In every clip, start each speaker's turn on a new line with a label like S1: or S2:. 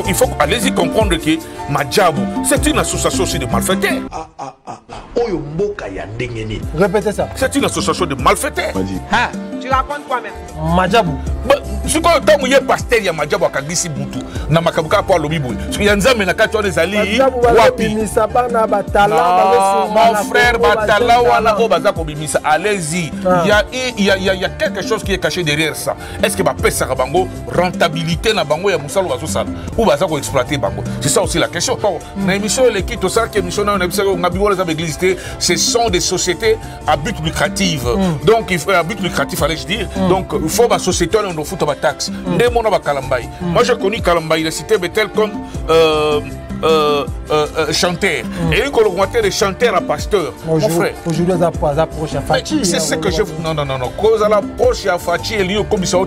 S1: il faut allez-y comprendre que Madjabou, c'est une association aussi de malfaiteurs.
S2: Répétez ça.
S1: C'est une association de malfaiteurs.
S3: Ah, tu racontes quoi même?
S2: Madjabou.
S1: Si quand tu es pasteur, il y a Madjabou à Kagisi Boutou. Na makabuka pour l'obiboui. Il y a Nzambe na kati on ezali. Wapi. Mon frère Batala wana obaza ko bimisa. Allez-y. Il y a quelque chose qui est caché derrière ça. Est-ce que ba pesa bango rentabilité na bango ya musalo bazo sala ou baza ko exploiter bango? C'est ça aussi la question. Na émission l'équipe to ça que émission na émission ngabiwo les églises, ce sont des sociétés à but lucratif. Donc il faut à but lucratif allez-je dire. Donc il faut ba société on fout ba taxe. Moi je connais Kalambaï, il est cité tel comme chanteur. Et une collaborateur de chanteur à pasteur. Mon frère.
S2: Aujourd'hui, on approche à Fachi.
S1: C'est ce que je. Non. Cause à l'approche à Fachi et lié comme ça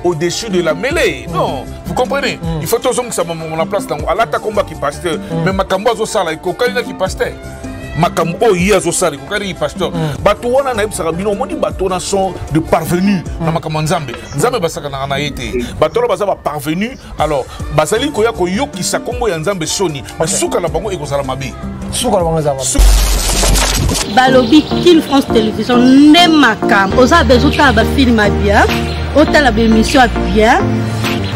S1: au-dessus de la mêlée. Non. Vous comprenez? Il faut tous que ça me place dans. À l'attaque combat qui pasteur. Mais ma cambo sala et cocaïne qui pasteur. Makambo yazo sali kokari pasteur bato wana na ebisa bino moni bato na sont de parvenus na makambo nzambe basaka na yete bato ba ba parvenu alors basali ko ya ko yokisa kombo ya nzambe soni basuka na bango ekozala mabe
S2: suka na bango nzambe
S4: balobi King France Télévision ne makam oza bezuta ba film bien otala ba émission bien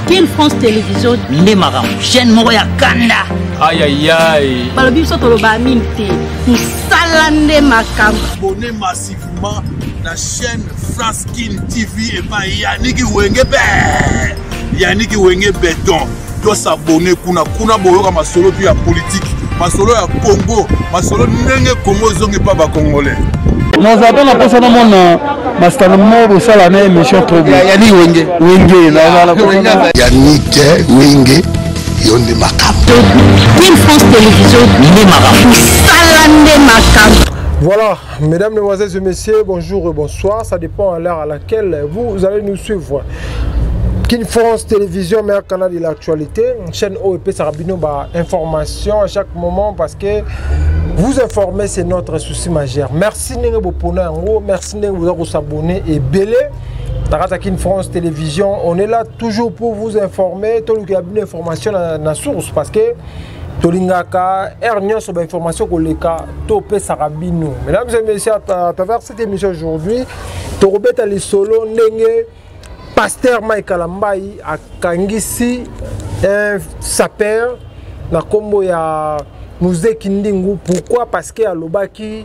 S4: King France Télévision ne makam chaîne moko ya kanda.
S5: Aïe aïe aïe.
S4: Balobi so toloba minti. Musalande makam.
S6: Abonnez massivement la chaîne France King TV et pas Yannick Wenge Béton. Doit s'abonner kuna boyoka masolo puis ya politique, masolo ya Congo, masolo ndenge Congo zongi pas ba congolais.
S7: Nous avons la personne mon master mo sala na émission trop bien. Yannick Wenge
S8: Yannick Wenge Yonde Makam.
S4: King France Télévision ne makam. Salande makam.
S2: Voilà, mesdames, mesdemoiselles et messieurs, bonjour et bonsoir. Ça dépend à l'heure à laquelle vous allez nous suivre. King France Télévision, meilleur canal de l'actualité. Chaîne OEP Sarabino, information à chaque moment parce que vous informer, c'est notre souci majeur. Merci de vous abonner et belé. King France Télévision, on est là toujours pour vous informer. Tout le monde a une information dans la source parce que Tolingaka, Ernion sur l'information que les cas topé Sarabino. Mesdames et messieurs, à travers cette émission aujourd'hui, Torobet Ali Solo, Nenge, Pasteur Mike Kalambaï, à Kangisi, un sapeur, na kombo ya Mouze Kindingu. Pourquoi? Parce que à Lobaki,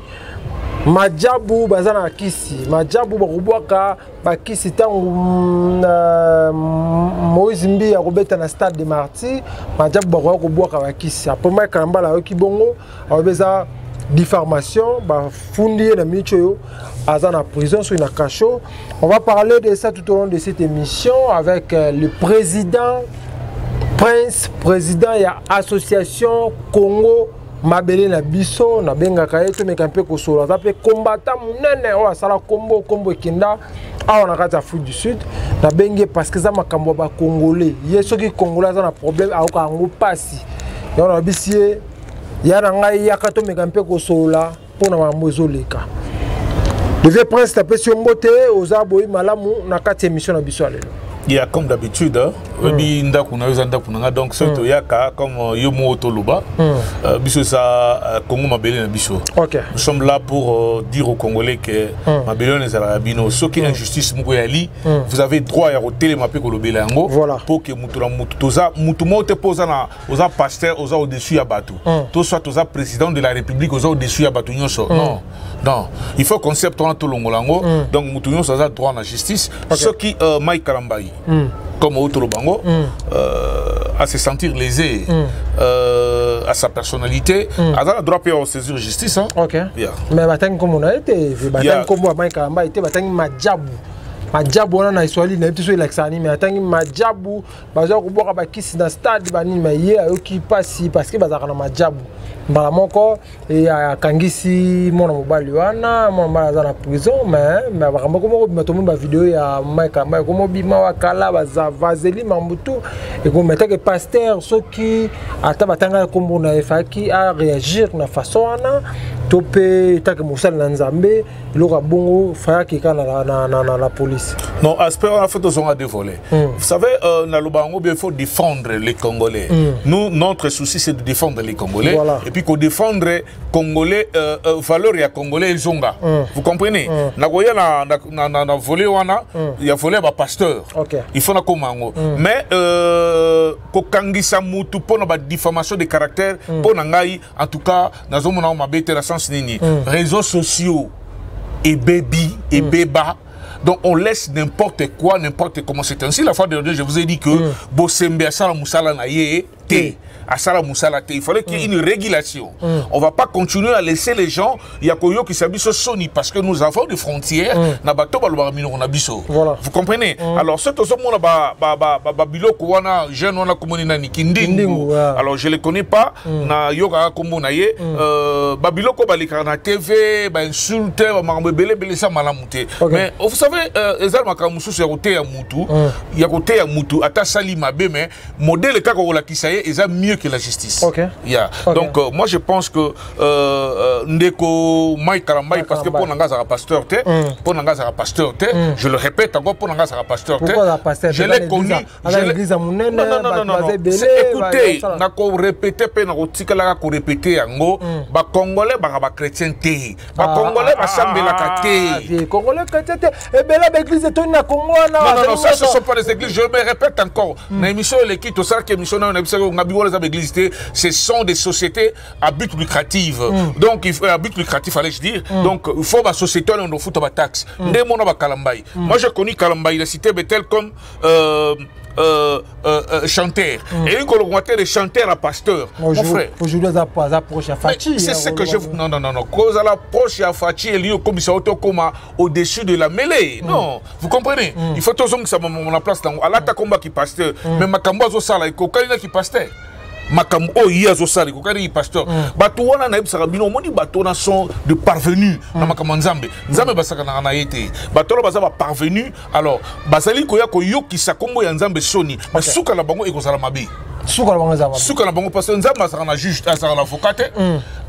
S2: Madjabou bazana kisi, Madjabou bakubwaka bakisi tangu Moïse Mbi ya kobeta na stade de Martyrs, Madjabou bakubwaka bakisi. Après Mike Kalambala yoki bongo, abeza diffamation, fundi na micho azana prison sur une cacho. On va parler de ça tout au long de cette émission avec le président président ya association Congo Mabele na biso na benga kayeto mekampe ko solo azape combattant munene o asala kombo kinda awa na kata Afrique du Sud na benge parce que za makambo ba congolais yeso ki congolais za na problème aoka ngo pasi yo na bisie ya na ngai ya kato mekampe ko sola pona mambo ezoleka le vieux prince tapé sur mbote oza boyi malamu na kati émission na biso alelo.
S1: Il y a comme d'habitude, donc surtout il y a comme Yomo Toluba, biso ça Congo Mabele na biso. Nous sommes là pour dire aux Congolais que Mabele les Arabino, ce qui est injustice Moukoyali, vous avez droit à télé mapé ko lobela yango pour que mutumo te posa na oza pasteur oza au-dessus ya batou. Toi soit oza président de la République oza au-dessus ya batou nyonso. Non, il faut concept on to longolango donc mutu nyonso oza droit na justice. Ce qui Mike Kalambaï comme autre bango à se sentir lésé à sa personnalité à la droit de saisir justice
S2: mais batang comme on a été batang comme Mike Kalambaï était batang Madjabou on a Iswali na biso ilaxani mais atangi Madjabou baza ko boka bakisi na stade bani maye ayoki pasi parce que bazaka na Madjabou mbala moko et akangisi mona mobali wana mona mala na prison mais bakambo ko bimatomo ba vidéo ya Mike Kalambaï ko mobima wakala baza vazeli mambutu et ko metake pasteur soki ata batanga kombo na efaki a réagir na façon wana topé take musala na nzambe loka bongo faya kika na la police police.
S1: Non, aspect en fait on a deux volets. Vous savez, il faut défendre les Congolais. Nous, notre souci c'est de défendre les Congolais.
S2: Voilà.
S1: Et puis qu'on défendre les Congolais, valeur et Congolais et Zonga. Vous comprenez? Na volé wana, il y a volé à pasteur. Il faut na komango. Mais ko kangisa mutu pour na diffamation de caractère pour nangai en tout cas na zomo na ma bête la sens nini. Réseaux sociaux et baby et béba. Donc on laisse n'importe quoi, n'importe comment. C'est ainsi la fois dernière, je vous ai dit que Bossembe Asala Moussala Naye T. Asala Moussala T. Il fallait qu'il y ait une régulation. On ne va pas continuer à laisser les gens. Il y a Koyo qui s'habille sur Sony parce que nous avons des frontières. Vous comprenez? Alors, ce alors, je ne les connais pas. Na yoga kombo na ye. Babiloko balikana TV, insulte, mais vous savez, Ezal Makamusu c'est roté à Moutou. Il y a roté à Moutou. Ata Sali Mabé, mais modèle Kakola Kisaye, Ezal mieux que la justice. Yeah. Donc, moi je pense que Ndeko Mike Karambaï, parce que pour Nanga Zara pasteur, pour Nanga Zara pasteur, je le répète encore, pour Nanga Zara pasteur, je l'ai connu. Non. Écoutez, Nako répété, Nako Tikala ko répété Ango, ba Congolais, ba chrétien té, ba Congolais, ba Sambe la Kate.
S2: Congolais chrétien té, et bien là, l'église est une Congo.
S1: Non, ça ce sont pas les églises, je me répète encore. L'émission, l'équipe, ça qui est émission, ce sont des sociétés à but lucratif. Donc, il faut à but lucratif, allez-je dire. Donc, il faut que la société on doit foutre la taxe. Moi, je connais Kalambaï, il a cité tel comme chanteur. Et une collaborateur de chanteur à pasteur. Mon frère.
S2: Aujourd'hui, ça approche à Fachi.
S1: C'est ce que je vous. Non. Cause à l'approche à Fachi et lié comme ça au-dessus de la mêlée. Non. Vous comprenez? Il faut toujours que ça me place dans. À l'attaque combat qui pasteur. Mais ma camboise au salaire, il qui pasteur. Makam o yazo sali ko kari pasteur bato wana na ebisaka bino moni bato na sont de parvenus na makama nzambe basaka na yete bato baza ba parvenus alors bazali ko ya ko yokisa kombo ya nzambe soni suka la bango ekozala mabe suka la bango parce que nzambe asaka na juge asaka na avocat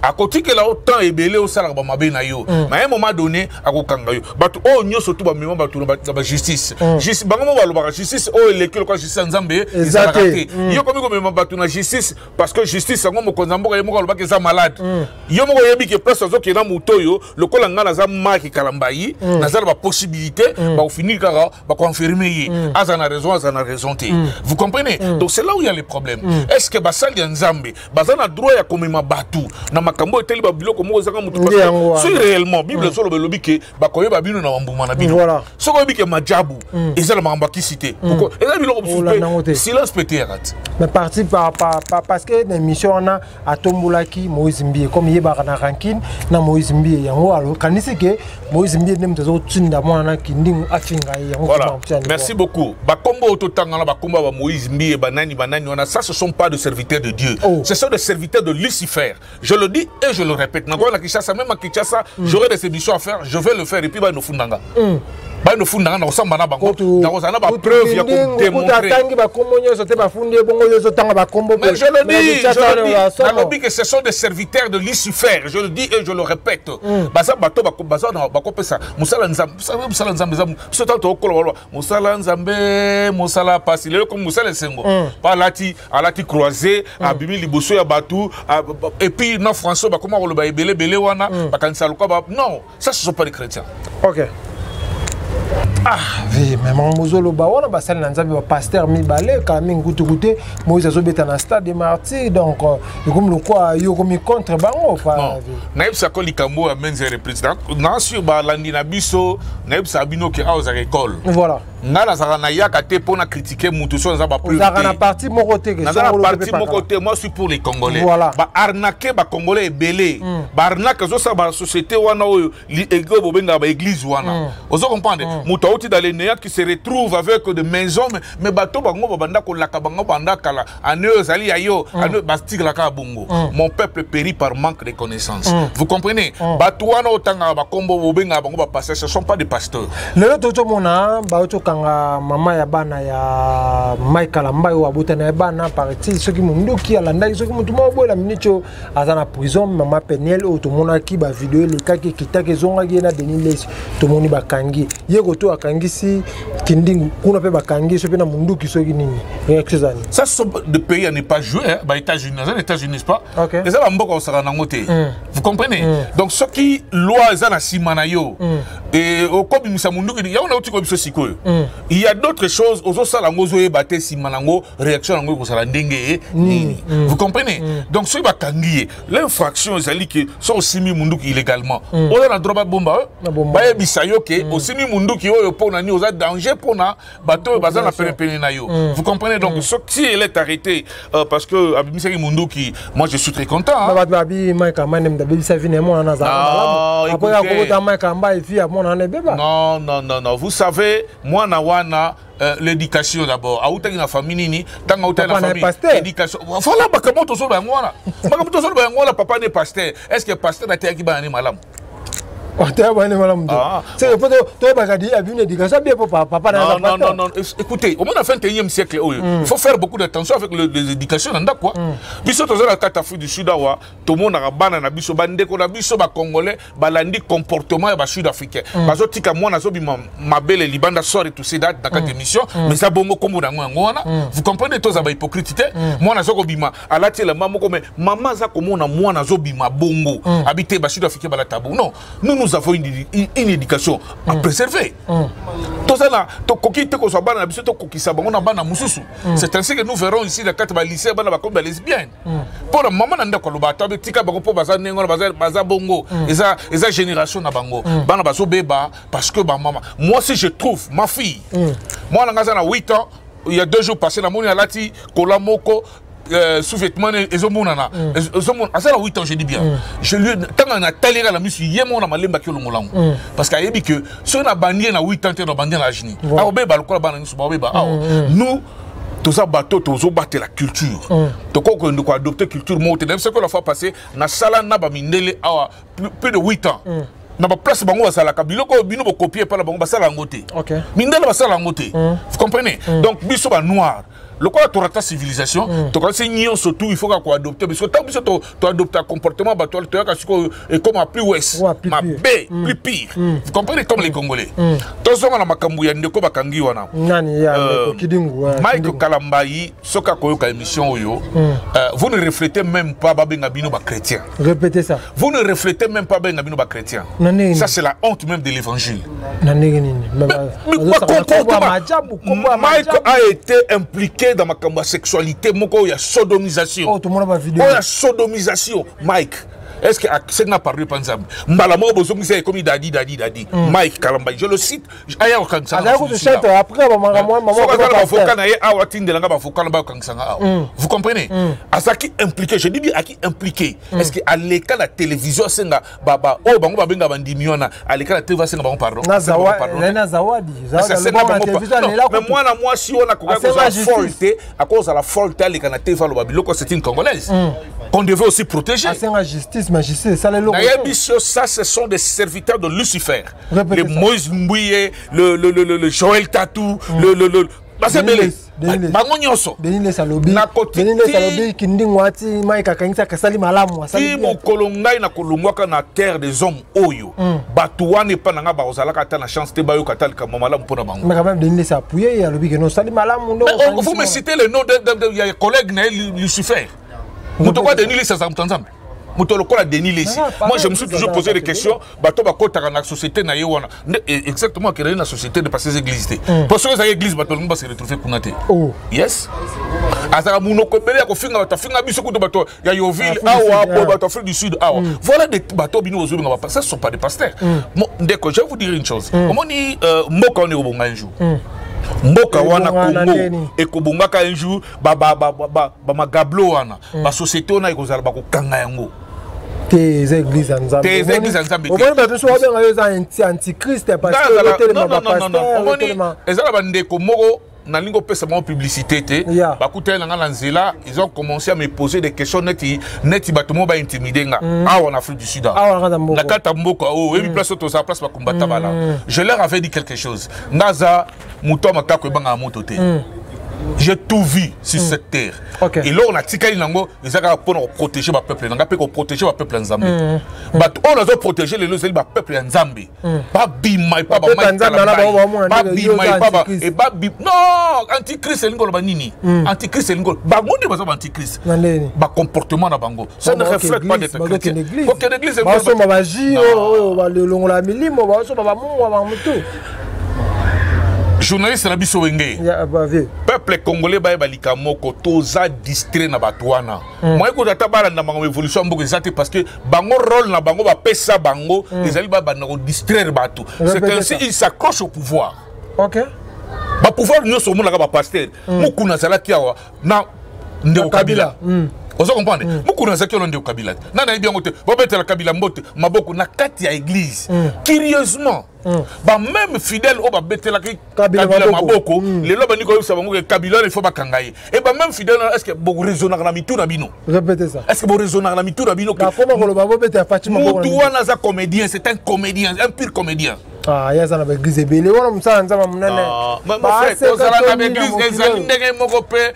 S1: à côté que là autant ebelé au sala ba mabe na yo mais à un moment donné akokanga yo bato o nyoso to ba mema bato ba justice justice bango ba justice o elekelo ko justice nzambe ezakate yo komi ko mema bato na justice parce que justice sango mokonzambo ye moko lobaki za malade yo moko yebi ke place zo ke na mutoyo lokola ngana za maki Kalambayi na za ba possibilité ba finir kara ba confirmer ye azana raison té vous comprenez donc c'est là où il y a les problèmes est-ce que basali nzambe bazana droit ya komema batu na makambo eteli ba biloko moko zaka mutu parce que si réellement bible zo lobi ke ba koye ba bino na mbuma na bino so ko yebi ke majabu ezala mamba ki cité pourquoi ezala biloko silence pété rat
S2: mais parti parce que l'émission on a à Tombolaki Moïse Mbie comme il y a na ranking na Moïse Mbie yango alors quand c'est que Moïse Mbie nem tezo tsinda mwana kinding afinga yango.
S1: Voilà. Merci beaucoup. Ba kombo ototanga na ba komba ba Moïse Mbie banani wana ça ce sont pas des serviteurs de Dieu. Ce sont des serviteurs de Lucifer. Je le dis et je le répète. Nako na Kinshasa même à Kinshasa j'aurai des émissions à faire, je vais le faire et puis ba no fundanga. Ba no fundanga na osamba na bango na osana ba preuve ya ko démontrer. Mais je le dis, que ce sont des serviteurs de Lucifer, je le dis et je le répète. Baza bato baza na bakopesa musala nzambe musala nzambe musala pasile comme musala sengo pas lati alati croisé abimi liboso ya batu et puis na François ba comment le belé wana bakanisa lokaba non ça ce sont pas les chrétiens.
S2: OK. Ah, oui, mais mon mozolo bawana basal nanzabi ba pasteur mibale quand même goûter Moïse azobeta na stade des martyrs donc comme le quoi yo comme contre bango pas
S1: naib sa ko likambo amenze représentant na sur ba landi na biso naib sa bino ke a aux écoles
S2: voilà
S1: ngala za na yaka te pona critiquer mutu so za ba plus
S2: za na parti mon côté que
S1: ça na parti mon côté moi je suis pour les Congolais ba arnaquer ba Congolais belé ba arnaquer zo sa ba société wana o ego bobenga ba église wana ozo comprendre mutu dans les néants qui se retrouvent avec des maisons mais bateau bango banda ko laka bango banda kala aneux zali ayo aneux bastig la ka bongo mon peuple périt par manque de connaissances vous comprenez bateau wana otanga ba kombo bobenga bango ba passer ce sont pas des pasteurs
S2: le toto mona ba oto kanga mama ya bana ya Michael Mbaye wa botana ya bana parti ceux qui mundu ki alanda ceux qui mutu mo bola minicho azana prison mama Peniel oto mona ki ba vidéo le ka ki kitake zonga gi na Denis Les to moni ba kangi yego to bakangisi kindingu kuna pe bakangi so pe na mundu ki so nini réaction zani
S1: ça sont des pays à ne pas jouer bah États-Unis les États-Unis n'est-ce pas et ça va mboka au sara nangote vous comprenez donc ce qui loi za na simana yo et au kobi misa mundu ki ya on a uti ko biso sikoyo il y a d'autres choses aux sala ngozo e baté simana ngo réaction ngo ko sala ndenge nini vous comprenez donc ce bakangi l'infraction zali que sont simi mundu ki illégalement on a droit bomba ba ebisa yo ke osimi mundu ki oyo pona ni oza danger pona bato baza na pene na yo vous comprenez donc si elle est arrêtée parce que abimisa ki mundu ki moi je suis très content
S2: babi Mike Amanem da bebisa vine mo na za après ya ko ta Mike Amba et puis mon na beba
S1: non vous savez moi na wana l'éducation d'abord autant na famille ni tant autant na famille éducation voilà bakamoto so ba ngwana bakamoto so ba ngwana papa ne pasteur est-ce que pasteur na te ki ba ni malam
S2: c'est le
S1: non. Écoutez, au moins à la 21e siècle, il faut faire beaucoup d'attention avec l'éducation. Biso tozala kata Afrique du Sud, tout le monde a bana na biso bande ko na biso ba congolais balandi comportement ba sud-africain. Bazo tika mwana zo bima mabele libanda sort tout ces dates dans cette émission, mais ça bongo kombo na ngwana. Vous comprenez tous ba hypocrite mwana zo ko bima alati la maman comme maman za ko mona mwana zo bima bongo habité ba sud-africain bala tabou. Non, nous avons une éducation à préserver. C'est ainsi que nous verrons ici la carte lycée comme lesbienne. Pour la maman nanda ko ba tabe tika ba ko baza nengo baza bongo eza génération na bango bana bazo beba parce que ba maman moi si je trouve ma fille moi na 8 ans il y a 2 jours passé la moni alati kolamoko sous-vêtements et zo monana à ça 8 ans je dis bien je lui tant on a talé la musique yemo na malemba ki longolango parce qu'il y a dit que si on a bandier na 8 ans on a bandier na jini a beba lokola bana nsu ba beba nous tous ça bateau tous battre la culture donc on doit adopter culture monte même ce que la fois passée na sala na ba mindele plus de 8 ans na ba place bango basala ka biloko bino bo copier par la bango basala ngote mindele basala ngote vous comprenez donc biso ba noir le quoi tu rates civilisation tu connais nion surtout il faut qu'on adopter parce que tant que tu adoptes un comportement bah tu es comme plus ouest ma b plus pire vous comprenez comme les Congolais tous on a makambu ya ndeko bakangi wana
S2: nani ya kidingu
S1: Mike Kalambayi soka koyoka émission oyo vous ne reflétez même pas babenga bino ba chrétien
S2: répétez ça
S1: vous ne reflétez même pas babenga bino ba chrétien ça c'est la honte même de l'évangile Mike a été impliqué dans ma sexualité, il y a sodomisation.
S2: Oh, tout le monde a vidéo.
S1: Il y a sodomisation, Mike. Est-ce que c'est n'a pas répondu ça? Malamo bozomi c'est comme dadi. Mike Kalambayi, je le cite. Aya okansanga.
S2: Après maman
S1: vous comprenez? Asaki impliqué, je dis bien qui impliqué. Est-ce que à l'école la télévision senga baba oh bango babenga bandimiona à l'école la télévision senga bango pardon.
S2: Na zawadi.
S1: Mais moi si on a la faute à cause de la faute à l'école la télévision babiloko c'est une congolaise. Qu'on devait aussi protéger. Ça, ce sont des serviteurs de Lucifer. Le Moïse Mbouye, le Joël Tatou, le
S2: Denile Salobi Kindingwati Maika Kanisa Kasali Malamu
S1: Timo Kolongai na Kolongwaka na terre des hommes Oyo Batouane Pananga Barozalaka ta na chance te bayo katal comme malamu pona bango.
S2: Mais quand même Denile s'est appuyé à l'obi que non Sali Malamu.
S1: Vous me citez le nom de collègue Lucifer. Muto kwa Denile ça ensemble. Moi, je me suis toujours posé des questions. Dans la société, exactement, quelle est la société de passer l'église. Parce que les églises, tout le monde va se retrouver Kunate. Yes. Du Sud. Voilà des bateaux, ça ne sont pas des pasteurs. Je vais vous dire une chose. On dit, Moka, on est au bon un jour. Mboka wana Congo ekobongaka un jour ba magablo wana ba société ona ekozala ba kokanga yango
S2: tes églises ensemble on va pas so bien antichrist parce que
S1: non ezala bandeko moko na lingo pesa mon publicité ba kuta na nzela ils ont commencé à me poser des questions neti batomo ba intimider nga en Afrique du Sud na kata mboka et puis place to sa place ba combattre bala je leur avais dit quelque chose naza muto makako banga moto te j'ai tout vu sur cette terre. Et là, on a tika inango, ils ont pour protéger le peuple. On a pour protéger le peuple en Zambie. On a protéger les le peuple en Zambie. Pas bimai, pas bimai, non, antichrist c'est l'ingol banini. Antichrist c'est l'ingol. Bango de base antichrist. Ba comportement na bango. Ça ne reflète pas d'être chrétien. Ok, l'église c'est
S2: ba so mabaji ba le longola milimo ba so ba mungu ba mutu.
S1: Journaliste na biso wenge. Peuple congolais ba balika moko toza distrait na batwana. Moi ko data bala na bango évolution mboko ezate parce que bango rôle na bango ba pesa bango ezali ba bango distraire bato. C'est ainsi il s'accroche au pouvoir.
S2: OK.
S1: Ba pouvoir nous sommes là ba pasteur. Mukuna zala kiawa na ndeko Kabila. Vous comprenez? Mukuna zaki on ndeko Kabila. Na na bien ngote ba betela Kabila mbote maboko na kati ya église. Curieusement ba même fidèle au ba betela Kabila maboko les loba niko yebisa bango ke Kabila il faut ba kangaye et ba même fidèle est-ce que bo raisonner na mitu na bino
S2: répétez ça
S1: est-ce que bo raisonner na mitu na bino
S2: que comment ko ba betela Fatima
S1: mutu wana za comédien c'est un comédien un pur comédien
S2: ah ya za na église belé wana musala nzama munene
S1: ba c'est ça na église ezali ndenge moko pe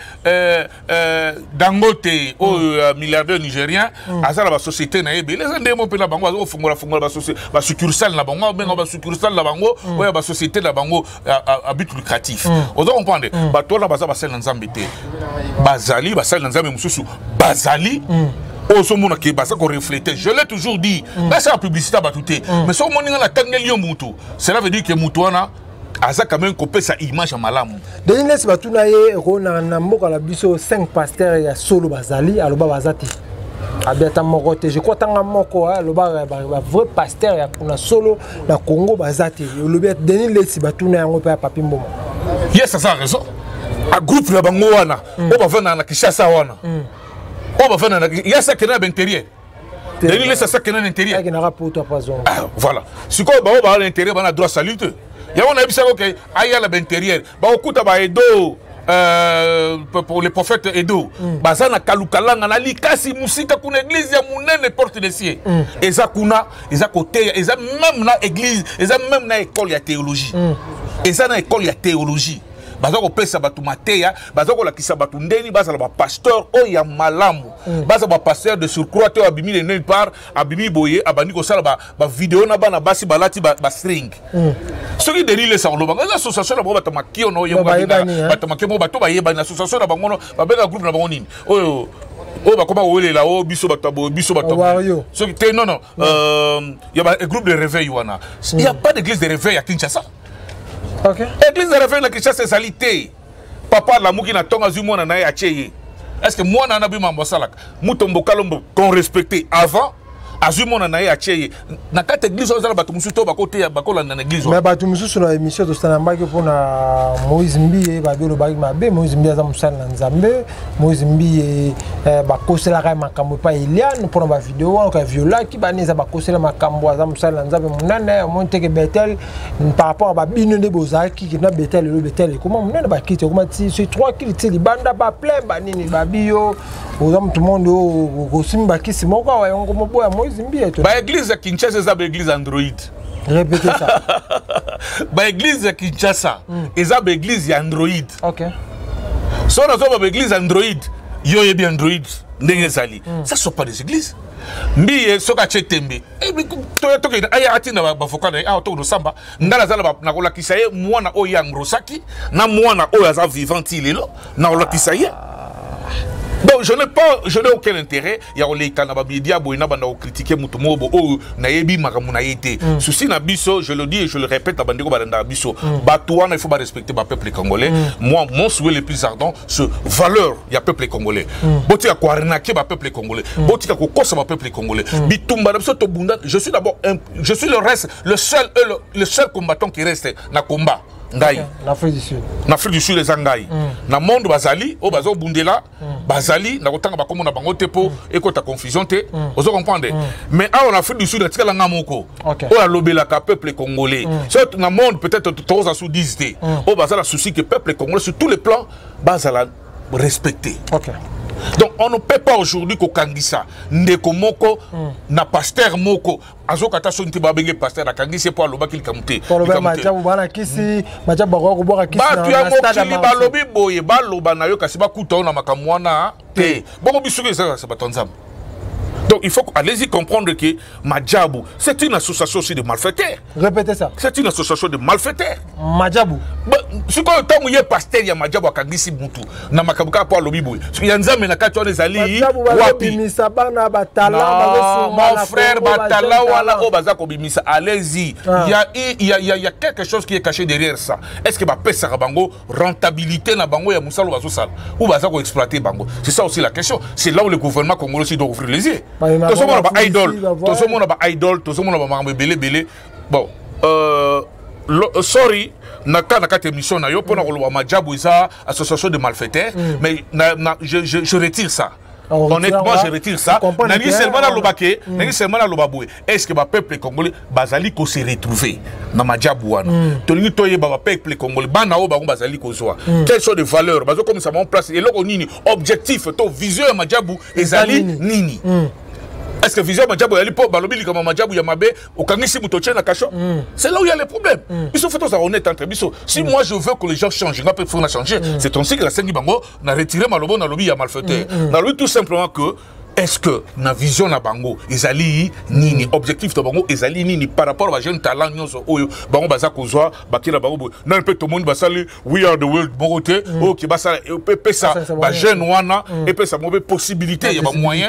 S1: Dangote au milliardaire nigérien azala ba société na yebe les ndenge mo pe na bango azo fungola ba société ba succursale na bango benga ba succursale la bango ou ba société la bango à but lucratif. Vous comprenez? Ba to la baza ba sel nzambe te. Bazali ba sel nzambe mususu bazali au somona ke basa ko refléter. Je l'ai toujours dit. Là c'est la publicité ba touté. Mais so moninga la tangeli mutu. Cela veut dire que mutu wana aza quand même copier sa image à malamu.
S2: Denis laisse batuna ye rona na mboka la biso 5 pasteurs ya solo bazali aloba bazati. Abeta mokote je crois tanga moko le vrai pasteur ya kuna solo na Congo bazati le bet Denis laisse batuna yango pa papi mboma.
S1: Yes ça a raison. A groupe la bango wana o ba vana na Kishasa wana. O ba vana na yasa kena l'intérieur. Denis laisse ça kena l'intérieur.
S2: Qui n'a pas toi pas zone.
S1: Voilà. Si ko ba o ba l'intérieur ba na droit salute. Ya on a bisa ko ke aya la l'intérieur. Ba okuta ba edo pour les prophètes Edo bazana kalukalanga na likasi musika kuna église ya munene porte de ciel eza kuna eza côté eza même na église eza même na école ya théologie eza na école ya théologie bazako pesa batu mateya bazako lakisa batu ndeni bazala ba pasteur o ya malamu bazala ba pasteur de surcroît to abimi de nulle part abimi boye abandi ko sala ba vidéo na bana basi balati ba string ce qui dérile ça lo banga association na bota makio no yeba bata makio bato ba yeba na association na bango ba beka groupe na bango nini oyo o ba koma wele la o biso batabo ce qui non il y a un groupe de réveil wana il y a pas d'église de réveil à Kinshasa.
S2: OK.
S1: Église de réveil na Kinshasa c'est salité. Papa la muki na tonga zu mona na ya cheye. Est-ce que moi na na bima mbosalaka mutombo kalombo qu'on respectait avant azumona na ya cheye na kata église ozala batu musuto bakote ya bakola na église
S2: mais batu mususu na émission to stanambaki pona Moïse Mbiye babelo baki mabe Moïse Mbiye za musala na Nzambe Moïse Mbiye bakosela ka makambo pa Eliane pona ba vidéo ka viola ki baneza bakosela makambo za musala na Nzambe munane monteke Bethel par rapport à babino de bozaki ki na Bethel le Bethel comment munane bakite comment ti c'est 3 ki ti libanda ba plein banini babio ozam tout le monde au simba ki simoko wa yongo moboya
S1: ba église à Kinshasa c'est ba église Android.
S2: Répétez ça.
S1: Ba église à Kinshasa c'est ba église Android.
S2: OK.
S1: So na zo ba église Android yo yebi Android ndenge sali. Ça sont pas des églises. Mbi soka chetembe. Et puis to ke aya atina ba fokana a to no samba ndala zala na kola kisaye mwana o ya ngrosaki na mwana o ya za vivant ilelo na kola kisaye. Donc je n'ai aucun intérêt ya les canaba média boina banda critiquer mutumobo o na yebi makamuna yete souci na biso je le dis et je le répète à bandeko balanda biso batouana il faut pas respecter ba peuple congolais moi mon souhait le plus ardent ce valeur ya peuple congolais boti ya kwarnake ba peuple congolais boti ya kokosa ba peuple congolais bitumba biso to bunda je suis d'abord je suis le seul combattant qui reste na combat Ngai.
S2: L'Afrique du Sud.
S1: L'Afrique du Sud les Ngai. Na monde bazali, o bazo bundela, bazali na kotanga ba komo na bango tepo et ko ta confusion te. Ozo comprendre. Mais en Afrique du Sud tika la ngamoko. O la lobela ka peuple congolais. Surtout na monde peut-être trop à sous 10 té. O bazala souci que peuple congolais sur tous les plans bazala respecter.
S2: OK.
S1: Donc on ne peut pas aujourd'hui kokangisa ndeko moko na pasteur moko azokata sonti babenge pasteur akangisi pour aloba kili kamute.
S2: Pour le majabu bana kisi majabu ko boka kisi na
S1: stade ba balobi boye baloba na yo kasi ba kuta na makamwana te. Bongo bisuki ça ba tonzam. Donc il faut allez-y comprendre que Madjabou, c'est une association aussi de malfaiteurs.
S2: Répétez ça.
S1: C'est une association de malfaiteurs.
S2: Madjabou.
S1: Si quand temps où il y a pasteur, il y a Madjabou à Kangisi Boutou. Na makabuka pour lobibou. Il y a nzambe na kati les ali. Wapi. Mon frère Batala wala obaza ko bimisa. Allez-y. Il y a quelque chose qui est caché derrière ça. Est-ce que ba pesa bango rentabilité na bango ya musalo bazo sal ou baza ko exploiter bango. C'est ça aussi la question. C'est là où le gouvernement congolais aussi doit ouvrir les yeux. Tout ce monde a idol, tout ce monde a idol, tout ce monde a belé. Bon, sorry, naka émission na yo pour na rolo Madjabou isa association de malfaiteurs, mais je retire ça. Honnêtement, je retire ça. Nani seulement na lobake, nani seulement na lobaboué. Est-ce que le peuple congolais bazali ko se retrouver na Madjabou wana? Tolingi toye ba peuple congolais bana o ba bazali ko zoa. Quelles sont les valeurs? Bazo comme ça mon place et loko nini objectif to vision ya Madjabou ezali nini? Est-ce que vision Madjabou yali po balobili comme Madjabou yamabe au kangisi mutoche na kacho? C'est là où il y a les problèmes. Ils sont faits honnêtes entre biso. Si moi je veux que les gens changent, je vais faire changer. C'est ainsi que la scène bango n'a retiré malobo na lobby ya malfaiteur. Na lobby tout simplement que est-ce que na vision na bango ezali nini objectif to bango ezali nini par rapport à jeune talent nyonso oyo bango baza kozwa bakira bango na peut tout le monde basali we are the world bongote OK basala pe ça ba jeune wana et pe ça mauvaise possibilité ya ba moyen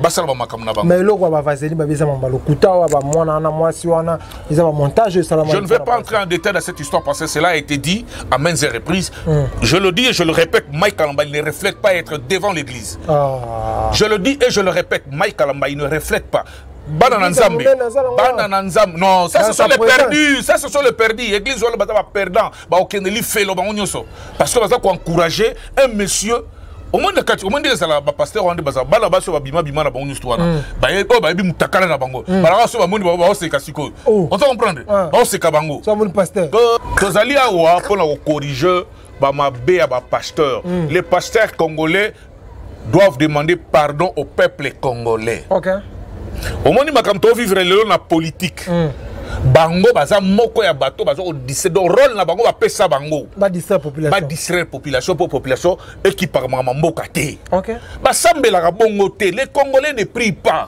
S1: basala ba makam na bango
S2: mais loko ba vaseli ba bisa mambalo kuta ba mwana na mwasi wana ils ont montage salama.
S1: Je ne vais pas entrer en détail dans cette histoire parce que cela a été dit à maintes reprises. Je le dis et je le répète, Mike Kalamba il ne reflète pas être devant l'église. Je le dis et je le répète, Mike Kalamba, il ne reflète pas. Banananzambe. Banananzambe. Non, ça ce sont les perdus. Ça ce sont les perdus. L'église wala bata perdant. Ba okendeli felo ba onyoso. Parce que baza ko encourager un monsieur au moins de ça la pasteur on de baza bala baso ba bima na ba onyoso wana. Ba yebo ba bi mutakala na bango. Bala so ba moni ba o se kasiko. On peut comprendre. Ba o se ka bango.
S2: So mon pasteur.
S1: Tozali awa pour la corriger ba mabe ya ba pasteur. Les pasteurs congolais doivent demander pardon au peuple congolais.
S2: OK.
S1: Au moment où makamto vivre le la politique. Bango baza moko ya bato bazo odisse do rôle na bango ba pesa bango.
S2: Ba distraire population.
S1: Ba distraire population pour population et qui par mboka te.
S2: OK.
S1: Ba sambela ka bongo te. Les Congolais ne prient pas.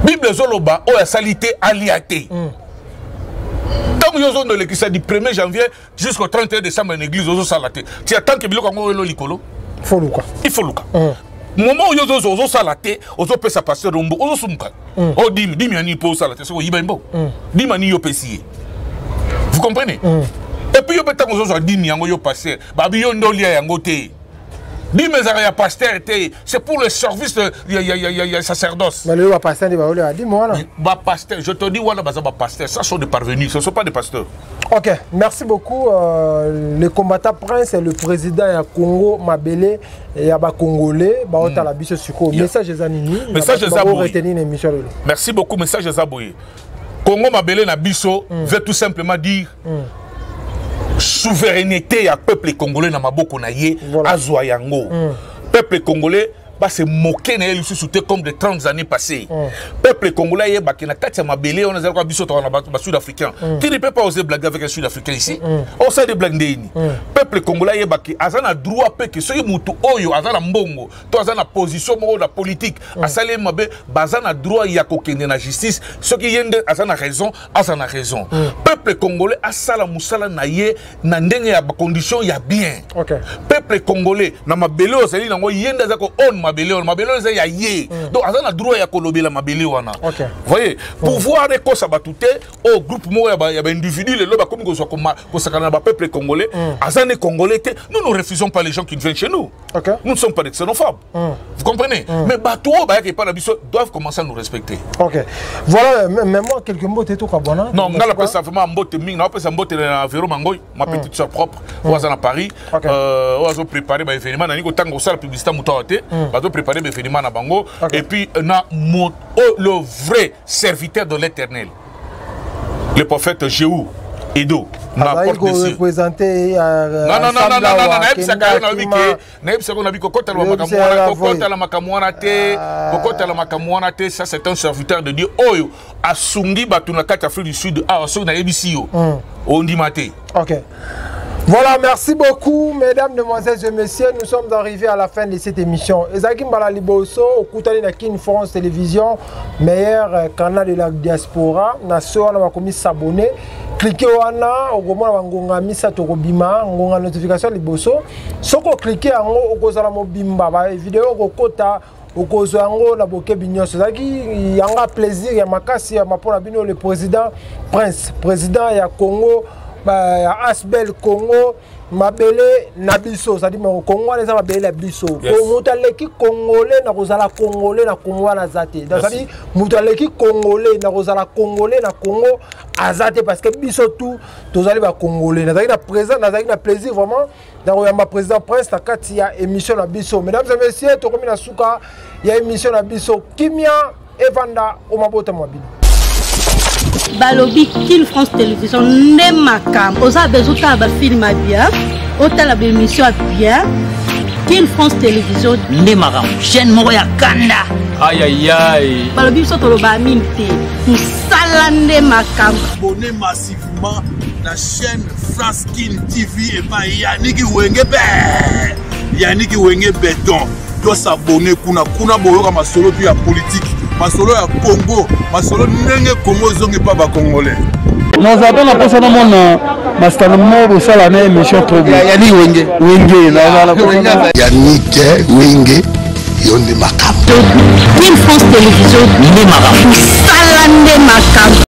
S1: Bible zoloba o ya salité aliate. Donc ils ont de l'église du 1er janvier jusqu'au 31 décembre en église aux salaté. Tu attends que biloko ngo lo likolo. Il faut Luka. Moment où ils ont salaté, ils ont payé sa pasteur rombo, ils ont sumka. Oh dim yani pour salaté, c'est quoi ibembo. Dim ani yo pesi. Vous comprenez? Et puis yo peut-être ils ont dim yango yo pasteur. Babi yo ndolia yango te. Dim ezara pasteur te, c'est pour le service de sacerdoce.
S2: Mais le pasteur il va dire moi là.
S1: Ba pasteur, je te dis voilà ba pasteur, ça sont des parvenus, ce ne sont pas des pasteurs.
S2: OK, merci beaucoup. Le combattant prince et le président ya Congo Mabele et ya ba Congolais ba otala biso siko. Message ezanini.
S1: Message ezaboué.
S2: Merci
S1: beaucoup, message ezaboué. Congo Mabele na biso veut tout simplement dire souveraineté ya peuple congolais na maboko na ye azwa yango. Peuple congolais va se moquer na lui sous comme de 30 années passées. Peuple congolais est bakina katia mabele on a zéro biso to na sud-africain. Tu ne peux pas oser blaguer avec un sud-africain ici. On sait de blaguer. Peuple congolais est baki azana droit pe que soki mutu oyo azana mbongo to azana position mo la politique asale mabe bazana droit ya kokende na justice soki yende azana raison. Peuple congolais asala musala na ye na ndenge ya condition ya bien. Peuple congolais na mabele ozali nango yende azako on mabele ya ye donc azana droit ya kolobela mabele wana. Voyez pouvoir de ko sabatute au groupe mo ya ba individu le loba comme ko sakana ba peuple congolais azana congolais te nous ne refusons pas les gens qui viennent chez nous. Nous ne sommes pas des xénophobes. Vous comprenez? Mais bato ba qui pas la biso doivent commencer à nous respecter.
S2: Voilà même moi quelques mots te to kabona.
S1: Non ngala pas ça vraiment mbote mingi na pas ça mbote na Véro Mangoy ma petite sœur propre oza na Paris ozo préparer ba événement na niko tango ça la publicité mutote bato préparer ba événement na bango et puis na le vrai serviteur de l'Éternel le prophète Jéhu Edo.
S2: Non, représenter
S1: non, ça c'est un serviteur de Dieu. Oyo asungi batunakati Afrique du Sud na ebisio. On dit maté.
S2: OK. Voilà, merci beaucoup, mesdames, demoiselles et messieurs. Nous sommes arrivés à la fin de cette émission. Ezaki Mbala Liboso, au Koutali na Kin France Télévision, meilleur canal de la diaspora. Nation, on a commis s'abonner. Cliquez wana, au moment où on a mis ça au bima, on a notification Liboso. Soko cliquez en haut, au kozala mobimba, vidéo au kota. Au Kozango, la Boké Bignon, c'est ça qui y a un plaisir, il y a Makassi, il y a le président Prince, président il y a Congo. Asbel Congo Mabele Nabiso, c'est-à-dire au Congo les Mabele Nabiso. Pour mutaleki congolais na kozala congolais na Congo na zate. C'est-à-dire mutaleki congolais na kozala congolais na Congo azate parce que biso tout tozali ba congolais. Na zaki na présent, na zaki na plaisir vraiment dans ma président Prince na kati ya émission na biso. Mesdames et messieurs, to komi na suka ya émission na biso Kimia Evanda Omabota Mwabino.
S4: Balobi Kin France Télévision ne makam oza bezuta ba film bien otala ba émission bien Kin France Télévision ne makam chaîne moko ya kanda
S5: aïe aïe aïe
S4: balobi so to ba minte musala ne makam
S6: abonnez massivement la chaîne France Kin TV et pas Yannick Wenge béton doit s'abonner kuna boyoka masolo puis ya politique masolo ya Congo masolo ndenge Congo zongi pa ba congolais
S7: nous avons la personne mon master mo sala na émission trop bien Yannick Wenge na la
S8: Yannick Wenge yonde makam
S4: Kin France Télévision ne makam sala ne makam